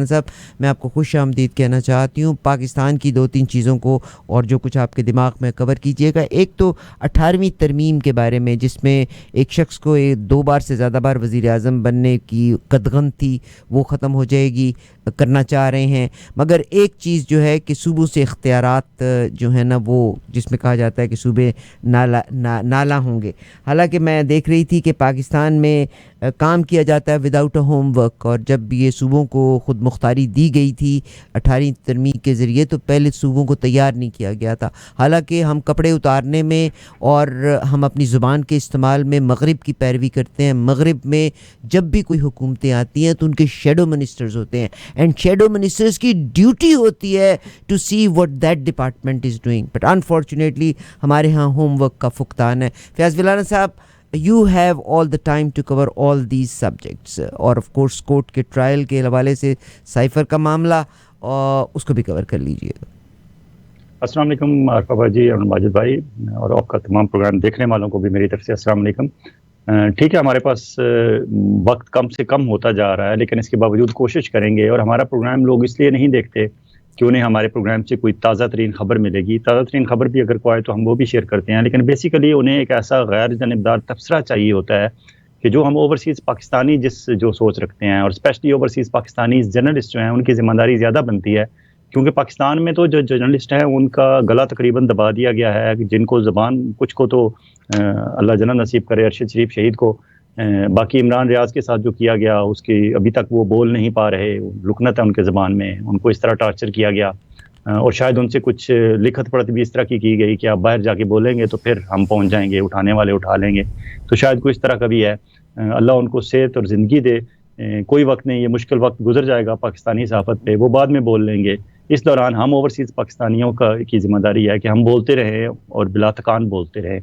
साहब, मैं आपको खुश आमदीद कहना चाहती हूँ। पाकिस्तान की 2-3 चीज़ों को और जो कुछ आपके दिमाग में कवर कीजिएगा। एक तो 18वीं तरमीम के बारे में, जिसमें एक शख्स को 2 बार से ज़्यादा बार वज़ीर-ए-आज़म बनने की कदगन थी, वो ख़त्म हो जाएगी, करना चाह रहे हैं। मगर एक चीज़ जो है कि सूबों से इख्तियारात जो है ना, वो जिसमें कहा जाता है कि सूबे नाला होंगे। हालाँकि मैं देख रही थी कि पाकिस्तान में काम किया जाता है विदाउट अ होमवर्क, और जब ये सूबों को खुद मुख्तारी दी गई थी 18वीं तरमीम के ज़रिए, तो पहले सूबों को तैयार नहीं किया गया था। हालांकि हम कपड़े उतारने में और हम अपनी ज़ुबान के इस्तेमाल में मगरिब की पैरवी करते हैं। मगरिब में जब भी कोई हुकूमतें आती हैं तो उनके शेडो मिनिस्टर्स होते हैं, एंड शेडो मिनिस्टर्स की ड्यूटी होती है to see what that department is doing, but unfortunately हमारे यहाँ होमवर्क का फुकतान है। फयाज़ विलाना साहब, you have all the time to cover all these subjects, और ऑफ कोर्स कोर्ट के ट्रायल के हवाले से साइफर का मामला, और उसको भी कवर कर लीजिएगा। अस्सलाम वालेकुम आरफा जी और माजिद भाई, और आपका तमाम प्रोग्राम देखने वालों को भी मेरी तरफ से अस्सलाम वालेकुम। ठीक है, हमारे पास वक्त कम से कम होता जा रहा है, लेकिन इसके बावजूद कोशिश करेंगे। और हमारा प्रोग्राम लोग इसलिए नहीं देखते कि उन्हें हमारे प्रोग्राम से कोई ताज़ा तरीन खबर मिलेगी। ताज़ा तरीन खबर भी अगर कोई आए तो हम वो भी शेयर करते हैं, लेकिन बेसिकली उन्हें एक ऐसा गैर जानबदार तबसरा चाहिए होता है कि जो हम ओवरसीज़ पाकिस्तानी जो सोच रखते हैं, और स्पेशली ओवरसीज़ पाकिस्तानी जर्नलिस्ट जो हैं, उनकी ज़िम्मेदारी ज़्यादा बनती है। क्योंकि पाकिस्तान में तो जो जर्नलिस्ट हैं उनका गला तकरीबन दबा दिया गया है, जिनको ज़बान, कुछ को तो अल्लाह जन्नत नसीब करे, अरशद शरीफ शहीद को, बाकी इमरान रियाज के साथ जो किया गया उसकी अभी तक वो बोल नहीं पा रहे, लुकनत है उनके ज़बान में, उनको इस तरह टार्चर किया गया। और शायद उनसे कुछ लिखत पढ़त भी इस तरह की गई कि आप बाहर जाके बोलेंगे तो फिर हम पहुंच जाएंगे, उठाने वाले उठा लेंगे। तो शायद कोई इस तरह का भी है। अल्लाह उनको सेहत और ज़िंदगी दे। कोई वक्त नहीं, ये मुश्किल वक्त गुजर जाएगा पाकिस्तानी सहाफ़त पे, वो बाद में बोल लेंगे। इस दौरान हम ओवरसीज़ पाकिस्तानियों की ज़िम्मेदारी है कि हम बोलते रहें और बिला थकान बोलते रहें।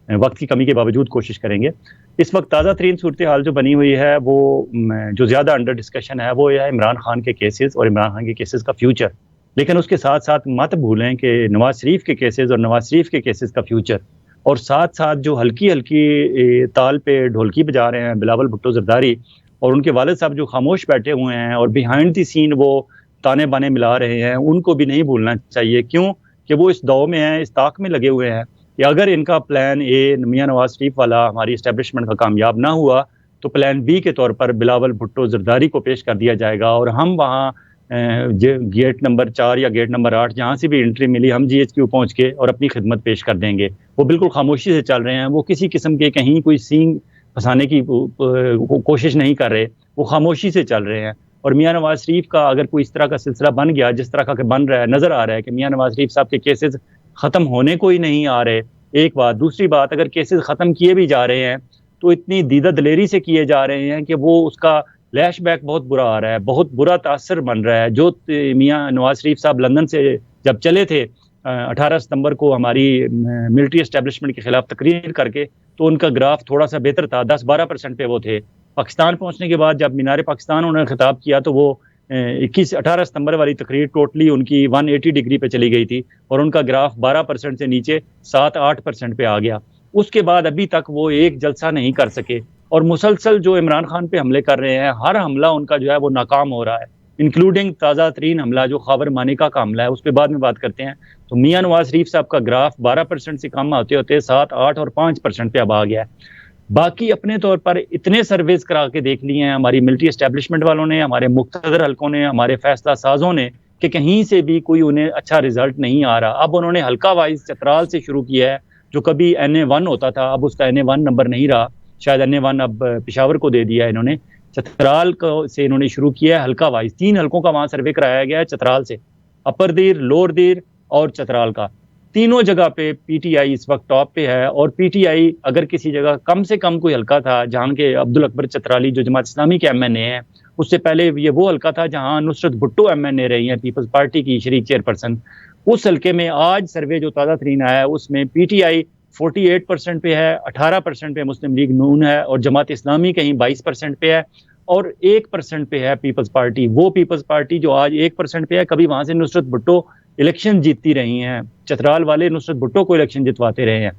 वक्त की कमी के बावजूद कोशिश करेंगे। इस वक्त ताज़ा तरीन सूरत हाल जो बनी हुई है, वो जो ज़्यादा अंडर डिस्कशन है वो है इमरान खान के केसेस और इमरान खान के केसेस का फ्यूचर। लेकिन उसके साथ साथ मत भूलें कि नवाज शरीफ के केसेस और नवाज शरीफ के केसेस का फ्यूचर, और साथ साथ जो हल्की हल्की ताल पे ढोलकी बजा रहे हैं बिलावल भुट्टो जरदारी, और उनके वालिद साहब जो खामोश बैठे हुए हैं और बिहाइंड द सीन वो ताने बाने मिला रहे हैं, उनको भी नहीं भूलना चाहिए। क्यों कि वो इस दौर में हैं, इस ताक में लगे हुए हैं कि अगर इनका प्लान ए मियां नवाज शरीफ वाला हमारी इस्टेब्लिशमेंट का कामयाब ना हुआ तो प्लान बी के तौर पर बिलावल भुट्टो जरदारी को पेश कर दिया जाएगा, और हम वहाँ गेट नंबर 4 या गेट नंबर 8 जहाँ से भी एंट्री मिली, हम GHQ पहुँच के और अपनी खिदमत पेश कर देंगे। वो बिल्कुल खामोशी से चल रहे हैं, वो किसी किस्म के कहीं कोई सींग फंसाने की कोशिश नहीं कर रहे, वो खामोशी से चल रहे हैं। और मियां नवाज शरीफ का अगर कोई इस तरह का सिलसिला बन गया, जिस तरह का बन रहा है, नज़र आ रहा है कि मियां नवाज शरीफ साहब के केसेस ख़त्म होने को ही नहीं आ रहे, एक बात। दूसरी बात, अगर केसेस ख़त्म किए भी जा रहे हैं तो इतनी दीदा दलेरी से किए जा रहे हैं कि वो उसका लैश बैक बहुत बुरा आ रहा है, बहुत बुरा तासर बन रहा है। जो मियां नवाज शरीफ साहब लंदन से जब चले थे 18 सितंबर को हमारी मिलिट्री एस्टेब्लिशमेंट के खिलाफ तकरीर करके, तो उनका ग्राफ थोड़ा सा बेहतर था, 10-12% पे वो थे। पाकिस्तान पहुंचने के बाद जब मीनार पाकिस्तान उन्होंने खिताब किया तो वो 18 सितंबर वाली तकरीर टोटली उनकी 180 डिग्री पे चली गई थी, और उनका ग्राफ 12% से नीचे 7-8% पे आ गया। उसके बाद अभी तक वो एक जलसा नहीं कर सके, और मुसलसल जो इमरान खान पे हमले कर रहे हैं, हर हमला उनका जो है वो नाकाम हो रहा है, इंक्लूडिंग ताज़ा तरीन हमला जो खबर मानिका का हमला है, उस पर बाद में बात करते हैं। तो मियां नवाज शरीफ साहब का ग्राफ 12% से कम होते होते 7, 8 और 5% पे अब आ गया है। बाकी अपने तौर पर इतने सर्वेज करा के देख लिए हैं हमारी मिलिट्री एस्टेब्लिशमेंट वालों ने, हमारे मुख्तदर हल्कों ने, हमारे फैसला साजों ने, कि कहीं से भी कोई उन्हें अच्छा रिजल्ट नहीं आ रहा। अब उन्होंने हल्का वाइज चतराल से शुरू किया है, जो कभी NA1 होता था, अब उसका NA1 नंबर नहीं रहा, शायद NA1 अब पेशावर को दे दिया है इन्होंने। चतराल को से इन्होंने शुरू किया है हल्का वाइज। 3 हल्कों का वहाँ सर्वे कराया गया है चतराल से, अपर दीर, लोअर दीर और चतराल का। तीनों जगह पे PTI इस वक्त टॉप पे है, और PTI अगर किसी जगह कम से कम कोई हल्का था जहाँ के अब्दुल अकबर चतराली जो जमात इस्लामी के MNA हैं, उससे पहले ये वो हल्का था जहाँ नुसरत भुट्टो MNA रही हैं, पीपल्स पार्टी की शरीक चेयरपर्सन। उस हल्के में आज सर्वे जो ताज़ा तरीन आया है उसमें PTI 48% पे है, 18% पे मुस्लिम लीग नून है, और जमात इस्लामी कहीं 22% पे है, और 1% पे है पीपल्स पार्टी। वो पीपल्स पार्टी जो आज 1% पे है, कभी वहां से नुसरत भुट्टो इलेक्शन जीतती रही हैं, चतराल वाले नुसरत भुट्टो को इलेक्शन जितवाते रहे हैं।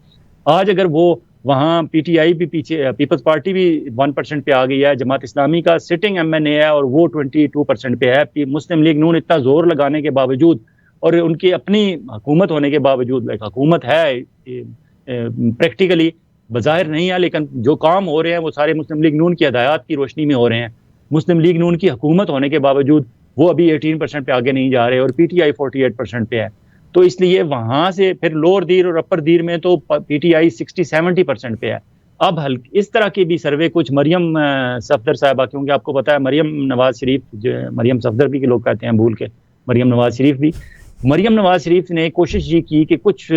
आज अगर वो वहाँ पीटीआई भी पीछे, पीपल्स पार्टी भी 1% पे आ गई है, जमात इस्लामी का सिटिंग एमएनए है और वो 22% पे है। मुस्लिम लीग नून इतना जोर लगाने के बावजूद और उनकी अपनी हुकूमत होने के बावजूद, लाइक हुकूमत है प्रैक्टिकली, बज़ाहिर नहीं है, लेकिन जो काम हो रहे हैं वो सारे मुस्लिम लीग नून की हदायत की रोशनी में हो रहे हैं। मुस्लिम लीग नून की हुकूमत होने के बावजूद वो अभी 18% पे आगे नहीं जा रहे और पीटीआई 48% पे है। तो इसलिए वहां से फिर लोअर दीर और अपर दीर में तो पीटीआई 60-70% पे है। अब इस तरह के भी सर्वे कुछ मरियम सफदर साहबा, क्योंकि आपको पता है मरियम नवाज शरीफ, मरियम सफदर भी के लोग कहते हैं भूल के, मरियम नवाज शरीफ भी, मरियम नवाज शरीफ ने कोशिश ये की कि कुछ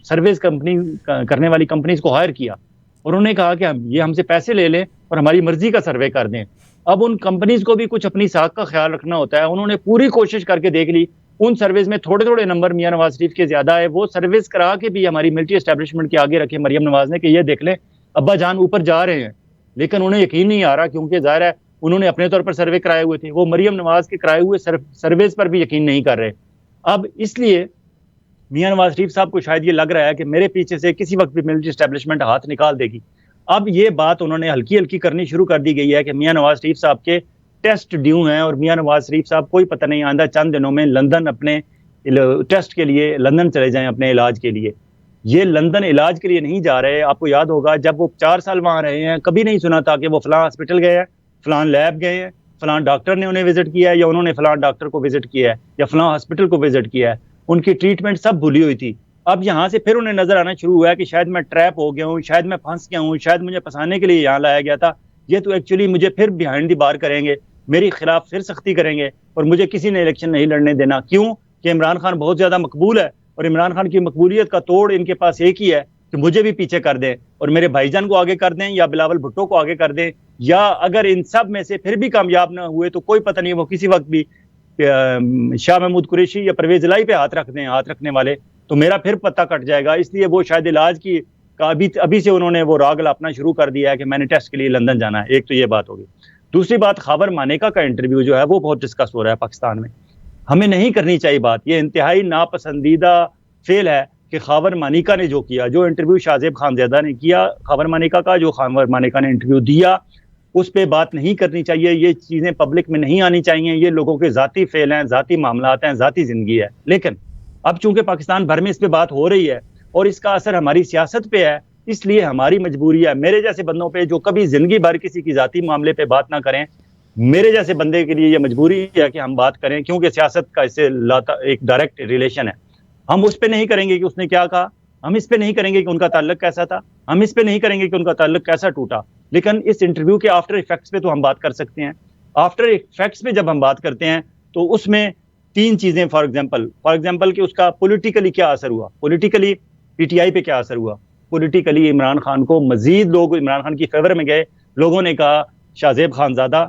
सर्विस कंपनी करने वाली कंपनीज को हायर किया और उन्होंने कहा कि हम ये हमसे पैसे ले लें और हमारी मर्जी का सर्वे कर दें। अब उन कंपनीज को भी कुछ अपनी साख का ख्याल रखना होता है। उन्होंने पूरी कोशिश करके देख ली, उन सर्विस में थोड़े थोड़े नंबर मियां नवाज शरीफ के ज्यादा है, वो सर्विस करा के भी हमारी मिलिट्री एस्टेब्लिशमेंट के आगे रखे मरियम नवाज ने कि ये देख लें अब्बा जान ऊपर जा रहे हैं, लेकिन उन्हें यकीन नहीं आ रहा क्योंकि जाहिर है उन्होंने अपने तौर पर सर्वे कराए हुए थे, वो मरियम नवाज के कराए हुए सर्विस पर भी यकीन नहीं कर रहे। अब इसलिए मियां नवाज शरीफ साहब को शायद ये लग रहा है कि मेरे पीछे से किसी वक्त भी मिलिट्री एस्टेब्लिशमेंट हाथ निकाल देगी। अब ये बात उन्होंने हल्की हल्की करनी शुरू कर दी गई है कि मियां नवाज शरीफ साहब के टेस्ट ड्यू हैं और मियां नवाज शरीफ साहब कोई पता नहीं आंदा चंद दिनों में लंदन अपने टेस्ट के लिए लंदन चले जाएं अपने इलाज के लिए। ये लंदन इलाज के लिए नहीं जा रहे। आपको याद होगा जब वो 4 साल वहां रहे हैं, कभी नहीं सुना था कि वो फलां हॉस्पिटल गए हैं, फलां लैब गए हैं, फलां डॉक्टर ने उन्हें विजिट किया है या उन्होंने फलां डॉक्टर को विजिट किया है या फलां हॉस्पिटल को विजिट किया है। उनकी ट्रीटमेंट सब भूली हुई थी। अब यहाँ से फिर उन्हें नजर आना शुरू हुआ है कि शायद मैं ट्रैप हो गया हूँ, शायद मैं फंस गया हूँ, शायद मुझे फंसाने के लिए यहाँ लाया गया था, ये तो एक्चुअली मुझे फिर बिहाइंड द बार करेंगे, मेरे खिलाफ फिर सख्ती करेंगे और मुझे किसी ने इलेक्शन नहीं लड़ने देना। क्यों कि इमरान खान बहुत ज्यादा मकबूल है और इमरान खान की मकबूलियत का तोड़ इनके पास एक ही है कि मुझे भी पीछे कर दें और मेरे भाईजान को आगे कर दें या बिलावल भुट्टो को आगे कर दें, या अगर इन सब में से फिर भी कामयाब ना हुए तो कोई पता नहीं वो किसी वक्त भी शाह महमूद कुरैशी या परवेज इलाही पे हाथ रख दें, हाथ रखने वाले, तो मेरा फिर पता कट जाएगा। इसलिए वो शायद इलाज की का अभी से उन्होंने वो राग लापना शुरू कर दिया है कि मैंने टेस्ट के लिए लंदन जाना है। एक तो ये बात होगी। दूसरी बात, खावर मानेका का इंटरव्यू जो है वो बहुत डिस्कस हो रहा है पाकिस्तान में। हमें नहीं करनी चाहिए बात, ये इंतहाई नापसंदीदा फेल है कि खावर मानेका ने जो किया, जो इंटरव्यू शाहजेब खानज़ादा ने किया खावर मानेका का, जो खावर मानेका ने इंटरव्यू दिया, उस पर बात नहीं करनी चाहिए। ये चीज़ें पब्लिक में नहीं आनी चाहिए। ये लोगों के ज़ाती फेल हैं, ज़ाती मामलात हैं, ज़ाती ज़िंदगी है। लेकिन अब चूंकि पाकिस्तान भर में इस पर बात हो रही है और इसका असर हमारी सियासत पे है, इसलिए हमारी मजबूरी है मेरे जैसे बंदों पे जो कभी जिंदगी भर किसी की जाती मामले पे बात ना करें, मेरे जैसे बंदे के लिए यह मजबूरी है कि हम बात करें, क्योंकि सियासत का इससे एक डायरेक्ट रिलेशन है। हम उस पर नहीं करेंगे कि उसने क्या कहा, हम इस पे नहीं करेंगे कि उनका ताल्लुक कैसा था, हम इस पे नहीं करेंगे कि उनका ताल्लुक कैसा टूटा, लेकिन इस इंटरव्यू के आफ्टर इफेक्ट्स पे तो हम बात कर सकते हैं। आफ्टर इफेक्ट्स पे जब हम बात करते हैं तो उसमें 3 चीजें, फॉर एग्जाम्पल कि उसका पॉलिटिकली क्या असर हुआ, पॉलिटिकली पीटीआई पे क्या असर हुआ, पॉलिटिकली इमरान खान को मजीद लोग इमरान खान की फेवर में गए। लोगों ने कहा शाहजेब खानज़ादा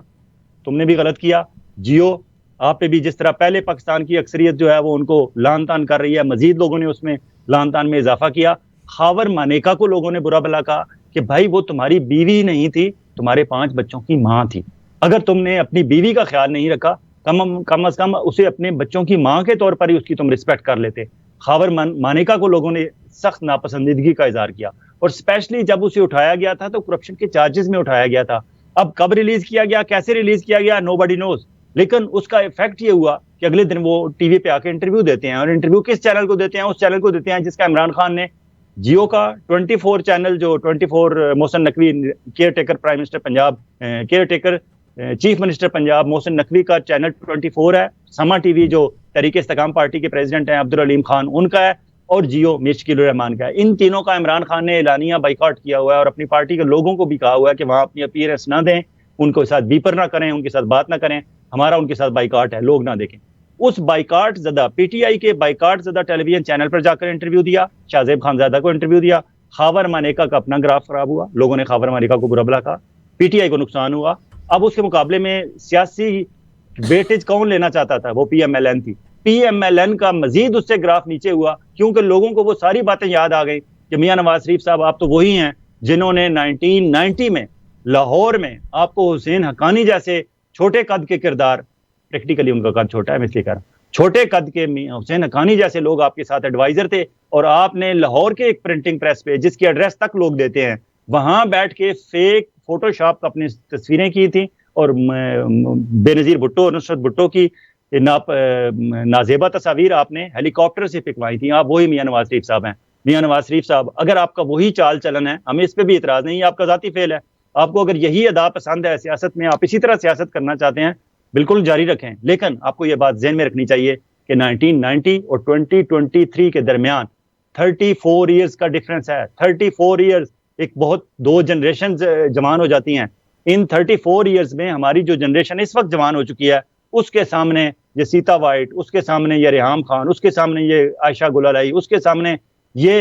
तुमने भी गलत किया, जियो आप पे भी जिस तरह पहले पाकिस्तान की अक्सरियत जो है वो उनको लान तान कर रही है, मजीद लोगों ने उसमें लान तान में इजाफा किया। खावर मानेका को लोगों ने बुरा भला कहा कि भाई वो तुम्हारी बीवी नहीं थी, तुम्हारे 5 बच्चों की माँ थी। अगर तुमने अपनी बीवी का ख्याल नहीं रखा, कम अज कम उसे अपने बच्चों की माँ के तौर पर ही उसकी तुम रिस्पेक्ट कर लेते। खावर मानेका को लोगों ने सख्त नापसंदीदगी का इजहार किया और स्पेशली जब उसे उठाया गया था तो करप्शन के चार्जेस में उठाया गया था। अब कब रिलीज किया गया, कैसे रिलीज किया गया, नोबडी नोज, लेकिन उसका इफेक्ट ये हुआ कि अगले दिन वो टीवी पे आके इंटरव्यू देते हैं और इंटरव्यू किस चैनल को देते हैं, उस चैनल को देते हैं जिसका इमरान खान ने, जियो का 24 चैनल, जो 24 Mohsin Naqvi care taker prime minister Punjab, care taker chief minister Punjab Mohsin Naqvi का चैनल 24 है। समा टीवी जो तहरीक इस्तेकाम पार्टी के प्रेसिडेंट हैं अब्दुल अलीम खान उनका है, और जियो मिर्शकील रहमान का है। इन तीनों का इमरान खान ने एलानिया बाइकआउट किया हुआ है और अपनी पार्टी के लोगों को भी कहा हुआ है कि वहां अपनी अपीयरेंस ना दें, उनको साथ बीपर ना करें, उनके साथ बात ना करें, हमारा उनके साथ बाइकआउट है, लोग ना देखें। उस बाइकआउट ज़दा पीटीआई के बाइकआउट ज़दा टेलीविजन चैनल पर जाकर इंटरव्यू दिया, शाहजेब खानज़ादा को इंटरव्यू दिया। खावर मानेका का अपना ग्राफ खराब हुआ, लोगों ने खावर मानेका को बुरा भला कहा, पीटीआई को नुकसान हुआ। अब उसके मुकाबले में सियासी वेटेज कौन लेना चाहता था, वो पीएमएलएन थी। पीएमएलएन का मजीद उससे ग्राफ नीचे हुआ क्योंकि लोगों को वो सारी बातें याद आ गई कि मियां नवाज शरीफ साहब आप तो वही हैं जिन्होंने 1990 में लाहौर में आपको हुसैन हक्कानी जैसे छोटे कद के किरदार, प्रैक्टिकली उनका कद छोटा है मैं इसलिए कह रहा हूं, छोटे कद के हुसैन हक्कानी जैसे लोग आपके साथ एडवाइजर थे और आपने लाहौर के एक प्रिंटिंग प्रेस पे जिसकी एड्रेस तक लोग देते हैं वहां बैठ के फेक फोटोशॉप अपनी तस्वीरें की थी और बेनजीर भुट्टो और नुसरत भुट्टो की नाजेबा तस्वीर आपने हेलीकॉप्टर से फिकवाई थी। आप वही मियां नवाज शरीफ साहब हैं। मियां नवाज शरीफ साहब, अगर आपका वही चाल चलन है, हमें इस पर भी इतराज नहीं है, आपका जाती फेल है। आपको अगर यही अदा पसंद है सियासत में, आप इसी तरह सियासत करना चाहते हैं, बिल्कुल जारी रखें। लेकिन आपको यह बात जहन में रखनी चाहिए कि 1990 और 2023 के दरमियान 34 ईयर्स का डिफरेंस है। 34 ईयर्स, एक बहुत, दो जनरेशन जवान हो जाती हैं। इन 34 ईयर्स में हमारी जो जनरेशन इस वक्त जवान हो चुकी है, उसके सामने ये सीता वाइट, उसके सामने ये रेहाम खान, उसके सामने ये आयशा गुलालाई, उसके सामने ये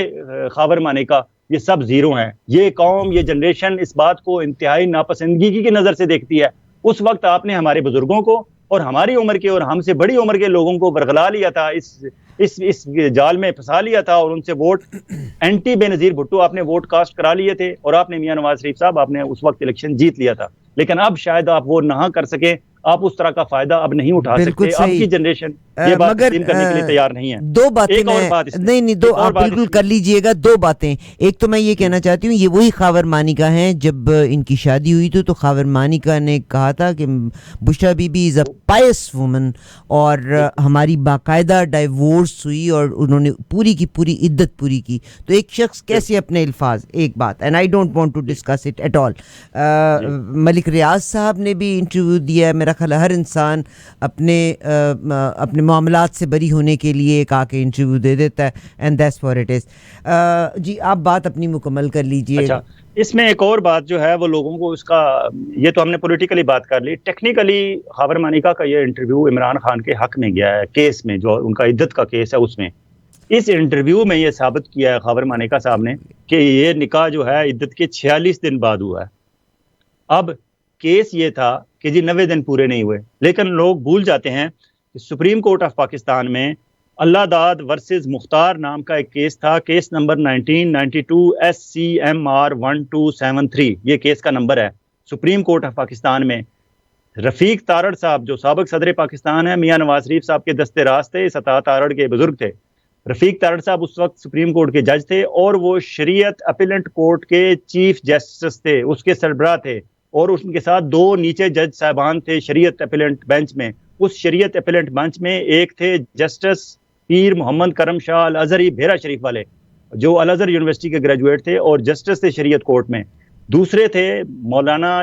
खावर मानेका, ये सब जीरो हैं। ये कौम, ये जनरेशन इस बात को इंतहाई नापसंदगी की नजर से देखती है। उस वक्त आपने हमारे बुजुर्गों को और हमारी उम्र के और हमसे बड़ी उम्र के लोगों को बरगला लिया था, इस जाल में फंसा लिया था और उनसे वोट एंटी बेनजीर भुट्टो आपने वोट कास्ट करा लिए थे और आपने मियां नवाज शरीफ साहब, आपने उस वक्त इलेक्शन जीत लिया था। लेकिन अब शायद आप वो ना कर सके, आप उस तरह का फायदा अब नहीं उठा सकते। अब की जनरेशन ये बात तस्लीम करने के लिए तैयार नहीं है। दो बातें एक और बात नहीं दो आप बिल्कुल कर लीजिएगा। दो बातें, एक तो मैं ये कहना चाहती हूँ, ये वही खावर मानिका हैं। जब इनकी शादी हुई थी तो खावर मानिका ने कहा था कि Bushra Bibi is a Payas woman, और हमारी बाकायदा डाइवोर्स हुई और उन्होंने पूरी की पूरी इद्दत पूरी की। तो एक शख्स कैसे अपने अल्फाज, एक बात, and I don't want to discuss it at all. Malik Riaz sahab ने भी इंटरव्यू दिया है। मेरा ख्याल हर इंसान अपने मामलात से बरी होने के लिए एक आके इंटरव्यू दे देता है, and that's for it is. जी आप बात अपनी मुकम्मल कर लीजिए। अच्छा, इसमें एक और बात जो है वो लोगों को इसका, ये तो हमने पॉलिटिकली बात कर ली। टेक्निकली खावर मानिका का ये इंटरव्यू इमरान खान के हक में गया है, केस में, जो उनका इद्दत का केस है उसमें। इस इंटरव्यू में ये साबित किया है खावर मानिका साहब ने कि ये निकाह जो है इद्दत के 46 दिन बाद हुआ है। अब केस ये था कि जी 90 दिन पूरे नहीं हुए, लेकिन लोग भूल जाते हैं कि सुप्रीम कोर्ट ऑफ पाकिस्तान में अल्लाह दाद वर्सेस मुख्तार नाम का एक केस था। केस नंबर 1992 SCMR 1273, ये केस का नंबर है। सुप्रीम कोर्ट ऑफ पाकिस्तान में रफीक तारड़ साहब, जो साबिक सदर पाकिस्तान है, मियां नवाज शरीफ साहब के दस्ते राज थे, सता तारड़ के बुजुर्ग थे। रफीक तारड़ साहब उस वक्त सुप्रीम कोर्ट के जज थे और वो शरीयत अपीलेंट कोर्ट के चीफ जस्टिस थे, उसके सरबराह थे। और उनके साथ दो नीचे जज साहबान थे शरीयत अपीलेंट बेंच में। उस शरीयत अपीलेंट बेंच में एक थे जस्टिस पीर मोहम्मद करम शाह अल अजहरी भेरा शरीफ वाले, जो अल अजहर यूनिवर्सिटी के ग्रेजुएट थे और जस्टिस थे शरीयत कोर्ट में। दूसरे थे मौलाना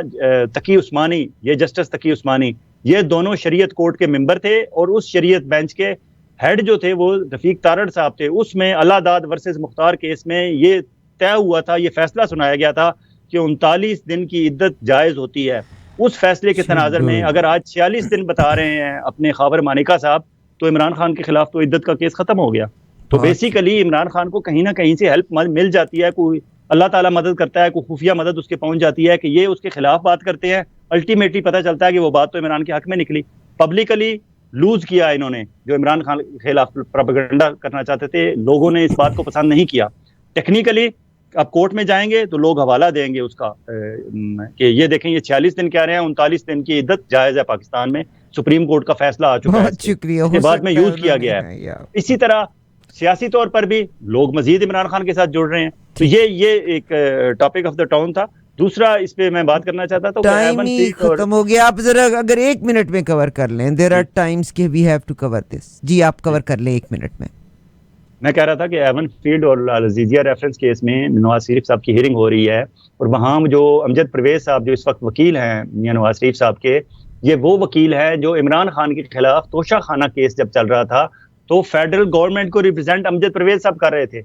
तकी उस्मानी, ये जस्टिस तकी उस्मानी, ये दोनों शरीयत कोर्ट के मेंबर थे। और उस शरीयत बेंच के हेड जो थे वो रफीक तारड़ साहब थे। उसमें अल्लाह दाद वर्सेस मुख्तार केस में ये तय हुआ था, ये फैसला सुनाया गया था कि 39 दिन की इद्दत जायज़ होती है। उस फैसले के तनाज़र में अगर आज 46 दिन बता रहे हैं अपने खावर मानिका साहब, तो इमरान खान के खिलाफ तो इद्दत का केस खत्म हो गया। तो बेसिकली इमरान खान को कहीं ना कहीं से हेल्प मिल जाती है, कोई अल्लाह ताला मदद करता है, कोई खुफिया मदद उसके पहुंच जाती है कि ये उसके खिलाफ बात करते हैं। अल्टीमेटली पता चलता है कि वो बात तो इमरान के हक में निकली। पब्लिकली लूज किया इन्होंने, जो इमरान खान के खिलाफ प्रोपेगेंडा करना चाहते थे, लोगों ने इस बात को पसंद नहीं किया। टेक्निकली अब कोर्ट में जाएंगे तो लोग हवाला देंगे उसका कि ये देखें, ये 46 दिन कह रहे हैं, 39 दिन की इद्दत जायज़ है पाकिस्तान में, सुप्रीम कोर्ट का फैसला आ चुका है, इसके बाद में यूज किया गया है। इसी तरह सियासी तौर पर भी लोग मजीद इमरान खान के साथ जुड़ रहे हैं। तो ये एक टॉपिक ऑफ द टाउन था। दूसरा इस पे मैं बात करना चाहता था, टाइम ही खत्म हो गया। आप जरा अगर 1 मिनट में कवर कर लें, देयर आर टाइम्स के we have to cover this. जी आप कवर कर लें 1 मिनट में। मैं कह रहा था कि एवन फील्ड और अजीजिया रेफरेंस केस में नवाज शरीफ साहब की हियरिंग हो रही है, और वहाँ जो अमजद परवेज साहब जो इस वक्त वकील हैं मियां नवाज शरीफ साहब के, ये वो वकील है जो इमरान खान के खिलाफ तोशा खाना केस जब चल रहा था तो फेडरल गवर्नमेंट को रिप्रेजेंट अमजद परवेज साहब कर रहे थे।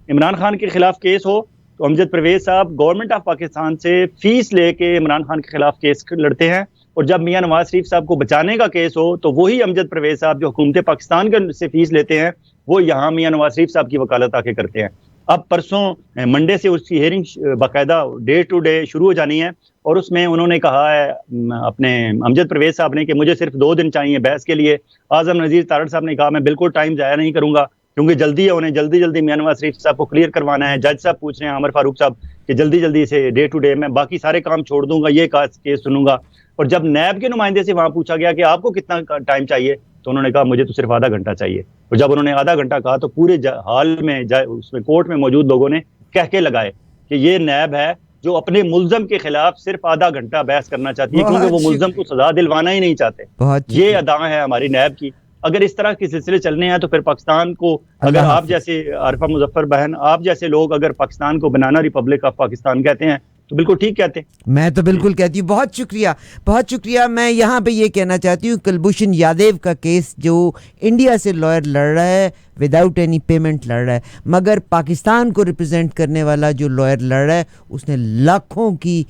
इमरान खान के खिलाफ केस हो तो अमजद परवेज साहब गवर्नमेंट ऑफ पाकिस्तान से फीस लेके इमरान खान के खिलाफ केस लड़ते हैं, और जब मियां नवाज शरीफ साहब को बचाने का केस हो तो वही अमजद परवेज साहब जो हुकूमत पाकिस्तान के से फीस लेते हैं, वो यहाँ मियां नवाज शरीफ साहब की वकालत आके करते हैं। अब परसों मंडे से उसकी हेयरिंग बाकायदा डे टू डे शुरू हो जानी है, और उसमें उन्होंने कहा है अपने अमजद परवेज साहब ने कि मुझे सिर्फ 2 दिन चाहिए बहस के लिए। आजम नज़ीर तारड़ साहब ने कहा मैं बिल्कुल टाइम ज़ाया नहीं करूंगा, क्योंकि जल्दी है, उन्हें जल्दी जल्दी मियां नवाज शरीफ साहब को क्लियर करवाना है। जज साहब पूछ रहे हैं अमर फारूक साहब कि जल्दी जल्दी से डे टू डे मैं बाकी सारे काम छोड़ दूंगा, ये केस सुनूंगा। और जब नैब के नुमाइंदे से वहां पूछा गया कि आपको कितना टाइम चाहिए, तो उन्होंने कहा मुझे तो सिर्फ आधा घंटा चाहिए। और जब उन्होंने आधा घंटा कहा तो पूरे हाल में उसमें कोर्ट में मौजूद लोगों ने कह के लगाए कि ये नैब है, जो अपने मुल्ज़म के खिलाफ सिर्फ आधा घंटा बहस करना चाहती है, क्योंकि वो बहुत मुल्ज़म को सजा दिलवाना ही नहीं चाहते। बहुत ये अदा है हमारी नैब की। अगर इस तरह के सिलसिले चलने हैं तो फिर पाकिस्तान को, अगर अल्लाह आप हाफिज। जैसे आरिफा मुजफ्फर बहन, आप जैसे लोग अगर पाकिस्तान को बनाना रिपब्लिक ऑफ पाकिस्तान कहते हैं तो बिल्कुल ठीक कहते हैं। मैं तो बिल्कुल कहती हूँ, बहुत शुक्रिया, बहुत शुक्रिया। मैं यहाँ पे ये कहना चाहती हूँ, कुलभूषण यादव का केस जो इंडिया से लॉयर लड़ रहा है, विदाउट एनी पेमेंट लड़ रहा है, मगर पाकिस्तान को रिप्रेजेंट करने वाला जो लॉयर लड़ रहा है उसने लाखों की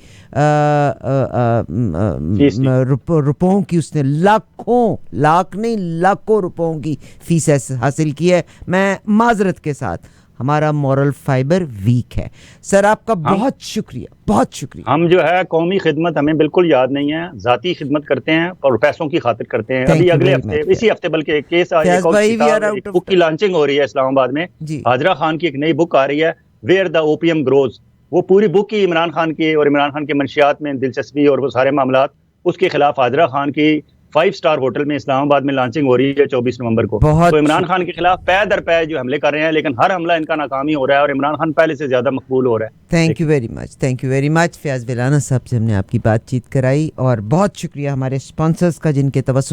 रुपयों की, उसने लाख नहीं लाखों रुपयों की फीस हासिल की है। मैं माजरत के साथ, हमारा मॉरल फाइबर वीक है। सर आपका बहुत शुक्रिया, बहुत शुक्रिया। हम जो है कौमी खिदमत हमें बिल्कुल याद नहीं है, जाती खिदमत करते हैं और पैसों की खातिर करते हैं। Thank अभी you अगले very हफ्ते, much, इसी हफ्ते बल्कि एक केस फयाज भाई, we are out एक of बुक की लॉन्चिंग हो रही है इस्लामाबाद में। जी। हाजरा खान की एक नई बुक आ रही है, वेयर द ओपियम ग्रोज। वो पूरी बुक ही इमरान खान की और इमरान खान के मंशियात में दिलचस्पी और वो सारे मामलात, उसके खिलाफ हाजरा खान की 5 स्टार होटल में इस्लामाबाद में लॉन्चिंग हो रही है 24 नवंबर को। तो इमरान खान के खिलाफ पै दर पै जो हमले कर रहे हैं, लेकिन हर हमला इनका नाकामी हो रहा है और इमरान खान पहले से ज्यादा मकबूल हो रहा है। Thank you very much, thank you very much. Fayaz Belana sahab से हमने आपकी बातचीत कराई और बहुत शुक्रिया हमारे स्पॉन्सर्स का जिनके तवज्जुह